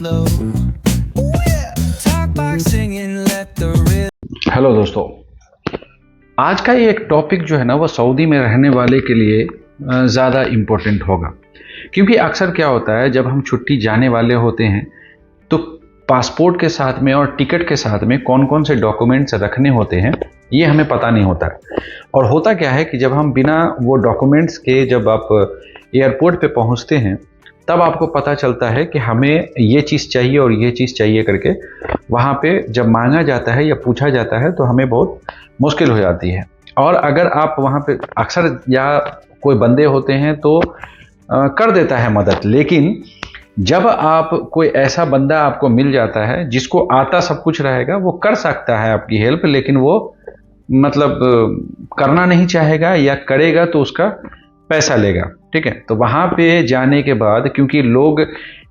flow. Ooh, yeah. Talk boxing and let the rhythm. Hello दोस्तों, आज का ये एक टॉपिक जो है ना वो सऊदी में रहने वाले के लिए ज़्यादा इम्पोर्टेंट होगा। क्योंकि अक्सर क्या होता है, जब हम छुट्टी जाने वाले होते हैं तो पासपोर्ट के साथ में और टिकट के साथ में कौन कौन से डॉक्यूमेंट्स रखने होते हैं ये हमें पता नहीं होता है। और होता क्या है कि जब हम बिना वो डॉक्यूमेंट्स के जब आप एयरपोर्ट पे पहुंचते हैं तब आपको पता चलता है कि हमें ये चीज़ चाहिए और ये चीज़ चाहिए करके वहाँ पे जब मांगा जाता है या पूछा जाता है तो हमें बहुत मुश्किल हो जाती है। और अगर आप वहाँ पे अक्सर या कोई बंदे होते हैं तो कर देता है मदद, लेकिन जब आप कोई ऐसा बंदा आपको मिल जाता है जिसको आता सब कुछ रहेगा, वो कर सकता है आपकी हेल्प, लेकिन वो मतलब करना नहीं चाहेगा या करेगा तो उसका पैसा लेगा। ठीक है, तो वहाँ पे जाने के बाद क्योंकि लोग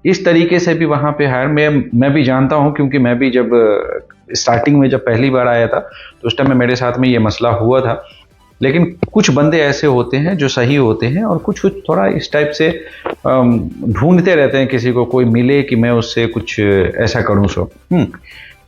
इस तरीके से भी वहाँ पे हायर मैं भी जानता हूँ, क्योंकि मैं भी जब स्टार्टिंग में जब पहली बार आया था तो उस टाइम में मेरे साथ में ये मसला हुआ था। लेकिन कुछ बंदे ऐसे होते हैं जो सही होते हैं और कुछ कुछ थोड़ा इस टाइप से ढूंढते रहते हैं किसी को कोई मिले कि मैं उससे कुछ ऐसा करूँ सो।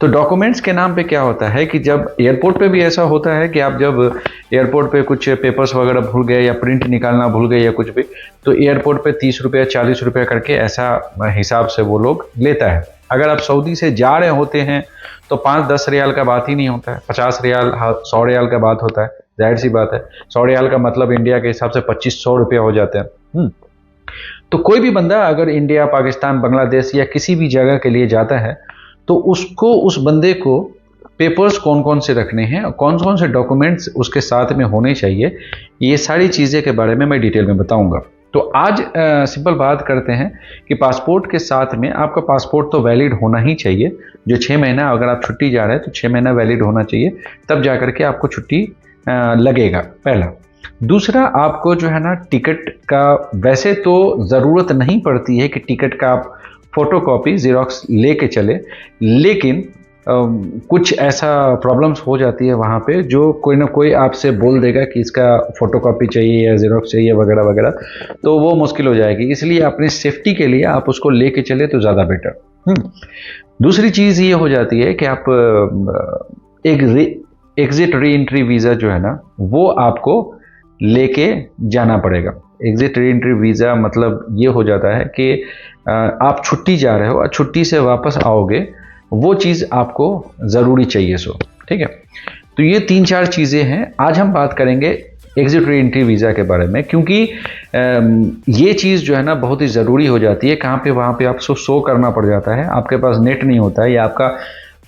तो डॉक्यूमेंट्स के नाम पे क्या होता है कि जब एयरपोर्ट पे भी ऐसा होता है कि आप जब एयरपोर्ट पे कुछ पेपर्स वगैरह भूल गए या प्रिंट निकालना भूल गए या कुछ भी, तो एयरपोर्ट पे 30 रुपया 40 रुपया करके ऐसा हिसाब से वो लोग लेता है। अगर आप सऊदी से जा रहे होते हैं तो 5-10 रियाल का बात ही नहीं होता है, 50 रियाल 100 रियाल का बात होता है। जाहिर सी बात है, 100 रियाल का मतलब इंडिया के हिसाब से 2500 रुपया हो जाते हैं। तो कोई भी बंदा अगर इंडिया, पाकिस्तान, बांग्लादेश या किसी भी जगह के लिए जाता है तो उसको, उस बंदे को पेपर्स कौन कौन से रखने हैं और कौन कौन से डॉक्यूमेंट्स उसके साथ में होने चाहिए, ये सारी चीज़ें के बारे में मैं डिटेल में बताऊंगा। तो आज सिंपल बात करते हैं कि पासपोर्ट के साथ में आपका पासपोर्ट तो वैलिड होना ही चाहिए। जो 6 महीना अगर आप छुट्टी जा रहे हैं तो 6 महीना वैलिड होना चाहिए, तब जा करके आपको छुट्टी लगेगा, पहला। दूसरा, आपको जो है ना टिकट का वैसे तो ज़रूरत नहीं पड़ती है कि टिकट का आप फोटोकॉपी ज़ेरॉक्स लेके चले, लेकिन कुछ ऐसा प्रॉब्लम्स हो जाती है वहाँ पे जो कोई ना कोई आपसे बोल देगा कि इसका फोटोकॉपी चाहिए या ज़ेरॉक्स चाहिए वगैरह वगैरह, तो वो मुश्किल हो जाएगी। इसलिए अपनी सेफ्टी के लिए आप उसको लेके चले तो ज़्यादा बेटर। दूसरी चीज़ ये हो जाती है कि आप एग्जिट री एंट्री वीज़ा जो है ना वो आपको लेके जाना पड़ेगा। एग्जिट री एंट्री वीज़ा मतलब ये हो जाता है कि आप छुट्टी जा रहे हो और छुट्टी से वापस आओगे, वो चीज़ आपको ज़रूरी चाहिए सो। ठीक है, तो ये 3-4 चीज़ें हैं। आज हम बात करेंगे एग्जिट री एंट्री वीज़ा के बारे में, क्योंकि ये चीज़ जो है ना बहुत ही ज़रूरी हो जाती है। कहाँ पे, वहाँ पे आपको शो करना पड़ जाता है, आपके पास नेट नहीं होता है या आपका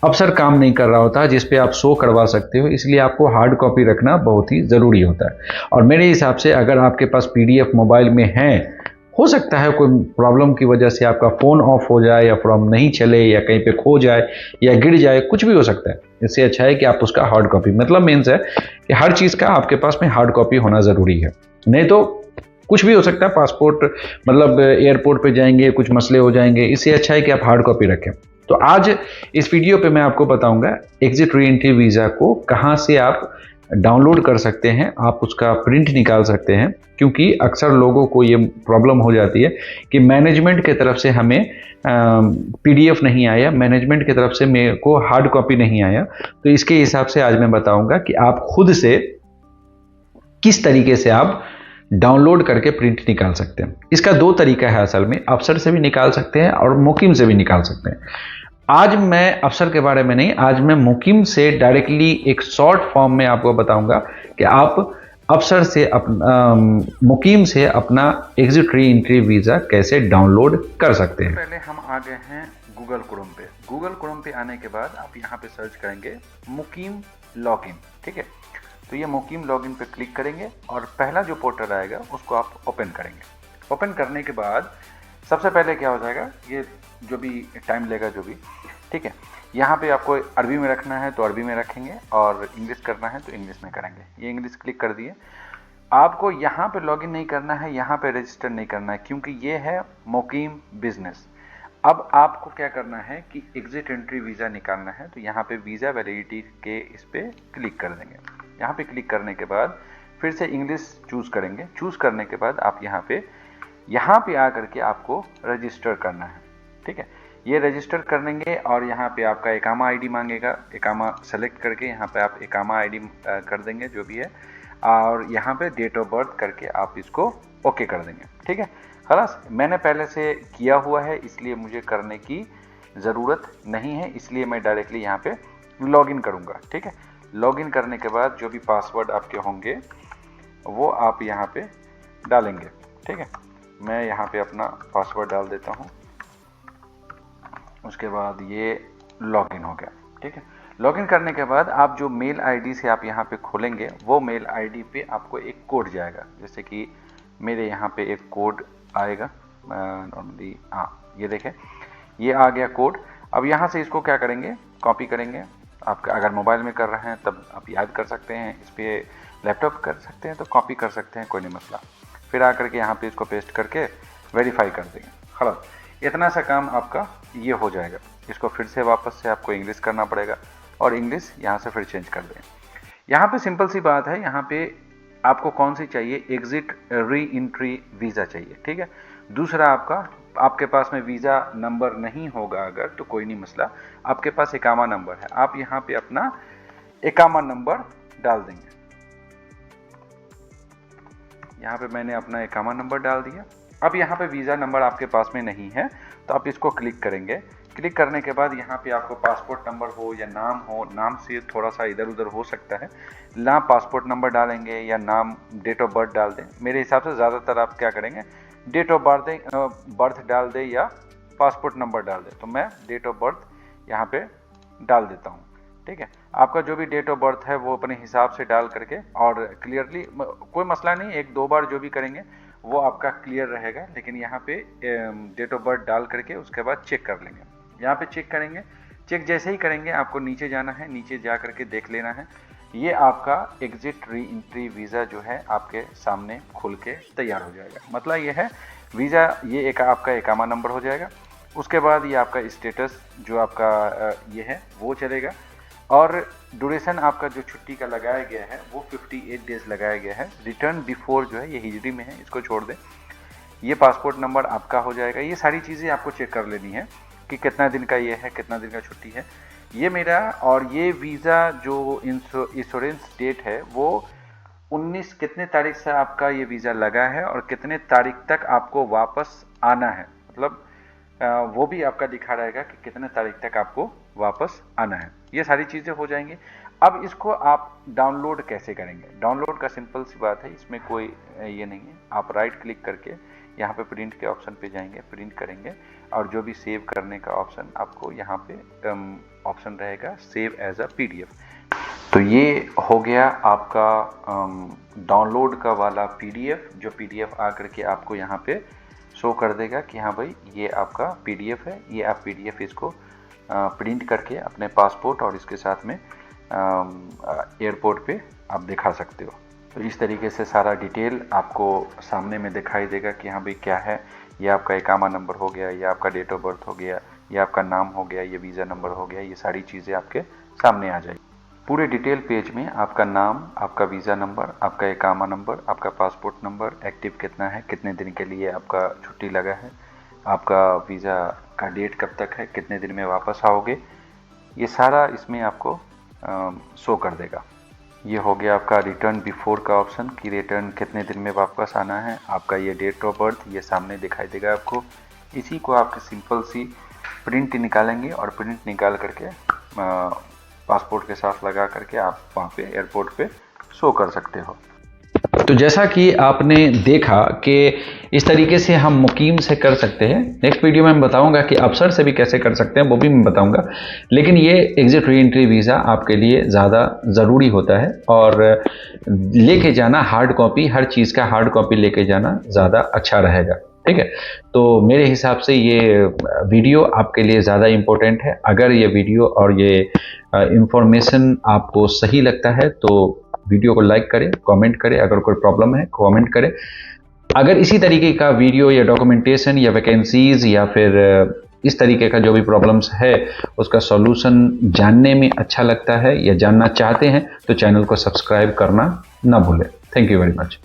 अफसर काम नहीं कर रहा होता है जिस पे आप शो करवा सकते हो, इसलिए आपको हार्ड कॉपी रखना बहुत ही ज़रूरी होता है। और मेरे हिसाब से अगर आपके पास पीडीएफ मोबाइल में है, हो सकता है कोई प्रॉब्लम की वजह से आपका फ़ोन ऑफ हो जाए या फॉर्म नहीं चले या कहीं पे खो जाए या गिर जाए, कुछ भी हो सकता है। इससे अच्छा है कि आप उसका हार्ड कॉपी, मतलब मीन्स है कि हर चीज़ का आपके पास में हार्ड कॉपी होना ज़रूरी है। नहीं तो कुछ भी हो सकता है, पासपोर्ट मतलब एयरपोर्ट पे जाएंगे कुछ मसले हो जाएंगे, इससे अच्छा है कि आप हार्ड कॉपी रखें। तो आज इस वीडियो पे मैं आपको बताऊंगा एग्जिट री एंट्री वीज़ा को कहाँ से आप डाउनलोड कर सकते हैं, आप उसका प्रिंट निकाल सकते हैं। क्योंकि अक्सर लोगों को ये प्रॉब्लम हो जाती है कि मैनेजमेंट की तरफ से हमें पीडीएफ नहीं आया, मैनेजमेंट की तरफ से मेरे को हार्ड कॉपी नहीं आया। तो इसके हिसाब से आज मैं बताऊंगा कि आप खुद से किस तरीके से आप डाउनलोड करके प्रिंट निकाल सकते हैं। इसका 2 तरीका है असल में, अफसर से भी निकाल सकते हैं और मुकीम से भी निकाल सकते हैं। आज मैं अफसर के बारे में नहीं, आज मैं मुकीम से डायरेक्टली एक शॉर्ट फॉर्म में आपको बताऊंगा कि आप अफसर से मुकीम से अपना एग्जिट री एंट्री वीज़ा कैसे डाउनलोड कर सकते हैं। पहले हम आ गए हैं गूगल क्रोम पे। गूगल क्रोम पे आने के बाद आप यहाँ पे सर्च करेंगे मुकीम लॉगिन। ठीक है, तो ये मुकीम लॉगिन पे क्लिक करेंगे और पहला जो पोर्टल आएगा उसको आप ओपन करेंगे। ओपन करने के बाद सबसे पहले क्या हो जाएगा, ये जो भी टाइम लेगा जो भी, ठीक है, यहाँ पे आपको अरबी में रखना है तो अरबी में रखेंगे और इंग्लिश करना है तो इंग्लिश में करेंगे। ये इंग्लिश क्लिक कर दिए। आपको यहाँ पे लॉगिन नहीं करना है, यहाँ पे रजिस्टर नहीं करना है, क्योंकि ये है मुकीम बिजनेस। अब आपको क्या करना है कि एग्जिट एंट्री वीज़ा निकालना है, तो यहाँ पे वीज़ा वैलिडिटी के इस पर क्लिक कर देंगे। यहाँ पे क्लिक करने के बाद फिर से इंग्लिश चूज़ करेंगे। चूज़ करने के बाद आप यहाँ पे आ करके आपको रजिस्टर करना है। ठीक है, ये रजिस्टर कर लेंगे और यहाँ पे आपका एकामा आईडी मांगेगा। एकामा सेलेक्ट करके यहाँ पे आप एकामा आईडी कर देंगे जो भी है, और यहाँ पे डेट ऑफ बर्थ करके आप इसको ओके कर देंगे। ठीक है, खलास। मैंने पहले से किया हुआ है इसलिए मुझे करने की ज़रूरत नहीं है, इसलिए मैं डायरेक्टली यहाँ पे लॉगिन करूँगा। ठीक है, लॉगिन करने के बाद जो भी पासवर्ड आपके होंगे वो आप यहाँ पे डालेंगे। ठीक है, मैं यहाँ पे अपना पासवर्ड डाल देता हूँ। उसके बाद ये लॉगिन हो गया। ठीक है, लॉगिन करने के बाद आप जो मेल आईडी से आप यहाँ पे खोलेंगे वो मेल आईडी पे आपको एक कोड जाएगा। जैसे कि मेरे यहाँ पे एक कोड आएगा नॉर्मली, हाँ ये देखें, ये आ गया कोड। अब यहाँ से इसको क्या करेंगे, कॉपी करेंगे। आप अगर मोबाइल में कर रहे हैं तब आप याद कर सकते हैं, इस पर लैपटॉप कर सकते हैं तो कॉपी कर सकते हैं, कोई नहीं मसला। फिर आकर के यहाँ पे इसको पेस्ट करके वेरीफाई कर देंगे। खलास, इतना सा काम आपका ये हो जाएगा। इसको फिर से वापस से आपको इंग्लिश करना पड़ेगा और इंग्लिश यहाँ से फिर चेंज कर दें। यहाँ पे सिंपल सी बात है, यहाँ पे आपको कौन सी चाहिए, एग्जिट री एंट्री वीज़ा चाहिए। ठीक है, दूसरा आपके पास में वीज़ा नंबर नहीं होगा अगर तो कोई नहीं मसला, आपके पास एकामा नंबर है, आप यहाँ पे अपना एकामा नंबर डाल देंगे। यहाँ पे मैंने अपना एकामा नंबर डाल दिया। अब यहाँ पे वीज़ा नंबर आपके पास में नहीं है तो आप इसको क्लिक करेंगे। क्लिक करने के बाद यहाँ पे आपको पासपोर्ट नंबर हो या नाम हो, नाम से थोड़ा सा इधर उधर हो सकता है, ना पासपोर्ट नंबर डालेंगे या नाम डेट ऑफ बर्थ डाल दें। मेरे हिसाब से ज़्यादातर आप क्या करेंगे, डेट ऑफ बर्थ डाल दें या पासपोर्ट नंबर डाल दें। तो मैं डेट ऑफ बर्थ यहाँ पे डाल देता हूँ। ठीक है, आपका जो भी डेट ऑफ बर्थ है वो अपने हिसाब से डाल करके, और क्लियरली कोई मसला नहीं, एक दो बार जो भी करेंगे वो आपका क्लियर रहेगा। लेकिन यहाँ पे डेट ऑफ बर्थ डाल करके उसके बाद चेक कर लेंगे। यहाँ पे चेक करेंगे, चेक जैसे ही करेंगे आपको नीचे जाना है, नीचे जा करके देख लेना है, ये आपका एग्जिट री एंट्री वीज़ा जो है आपके सामने खुल के तैयार हो जाएगा। मतलब ये है वीज़ा, ये एक आपका एकामा नंबर हो जाएगा। उसके बाद ये आपका स्टेटस जो आपका ये है वो चलेगा, और ड्यूरेशन आपका जो छुट्टी का लगाया गया है वो 58 डेज लगाया गया है। रिटर्न बिफोर जो है ये हिजरी में है, इसको छोड़ दें। ये पासपोर्ट नंबर आपका हो जाएगा। ये सारी चीज़ें आपको चेक कर लेनी है कि कितना दिन का ये है, कितना दिन का छुट्टी है ये मेरा। और ये वीज़ा जो इंश्योरेंस डेट है वो 19 कितने तारीख से आपका ये वीज़ा लगा है और कितने तारीख तक आपको वापस आना है, मतलब वो भी आपका दिखा रहेगा कि कितने तारीख तक आपको वापस आना है। ये सारी चीज़ें हो जाएंगी। अब इसको आप डाउनलोड कैसे करेंगे, डाउनलोड का सिंपल सी बात है, इसमें कोई ये नहीं है। आप राइट क्लिक करके यहाँ पे प्रिंट के ऑप्शन पे जाएंगे, प्रिंट करेंगे, और जो भी सेव करने का ऑप्शन आपको यहाँ पे ऑप्शन रहेगा सेव एज अ PDF। तो ये हो गया आपका डाउनलोड का वाला PDF, जो PDF आ करके आपको यहाँ पे शो कर देगा कि हाँ भाई ये आपका PDF है। ये आप PDF इसको प्रिंट करके अपने पासपोर्ट और इसके साथ में एयरपोर्ट पे आप दिखा सकते हो। तो इस तरीके से सारा डिटेल आपको सामने में दिखाई देगा कि हाँ भाई क्या है, ये आपका एकामा नंबर हो गया, ये आपका डेट ऑफ बर्थ हो गया, ये आपका नाम हो गया, ये वीज़ा नंबर हो गया, ये सारी चीज़ें आपके सामने आ जाएगी। पूरे डिटेल पेज में आपका नाम, आपका वीज़ा नंबर, आपका एकामा नंबर, आपका पासपोर्ट नंबर, एक्टिव कितना है, कितने दिन के लिए आपका छुट्टी लगा है, आपका वीज़ा का डेट कब तक है, कितने दिन में वापस आओगे, ये सारा इसमें आपको शो कर देगा। ये हो गया आपका रिटर्न बिफोर का ऑप्शन कि रिटर्न कितने दिन में वापस आना है। आपका ये डेट ऑफ बर्थ ये सामने दिखाई देगा आपको। इसी को आप सिंपल सी प्रिंट निकालेंगे और प्रिंट निकाल करके पासपोर्ट के साथ लगा करके आप वहाँ पे एयरपोर्ट पे शो कर सकते हो। तो जैसा कि आपने देखा कि इस तरीके से हम मुकीम से कर सकते हैं। नेक्स्ट वीडियो में मैं बताऊंगा कि अफसर से भी कैसे कर सकते हैं, वो भी मैं बताऊंगा। लेकिन ये एग्जिट री एंट्री वीज़ा आपके लिए ज़्यादा ज़रूरी होता है, और लेके जाना हार्ड कॉपी, हर चीज़ का हार्ड कॉपी लेके जाना ज़्यादा अच्छा रहेगा। ठीक है, तो मेरे हिसाब से ये वीडियो आपके लिए ज़्यादा इम्पोर्टेंट है। अगर ये वीडियो और ये इंफॉर्मेशन आपको सही लगता है तो वीडियो को लाइक करें, कमेंट करें, अगर कोई प्रॉब्लम है कमेंट करें। अगर इसी तरीके का वीडियो या डॉक्यूमेंटेशन या वैकेंसीज या फिर इस तरीके का जो भी प्रॉब्लम्स है उसका सॉल्यूशन जानने में अच्छा लगता है या जानना चाहते हैं तो चैनल को सब्सक्राइब करना ना भूलें। Thank you very much.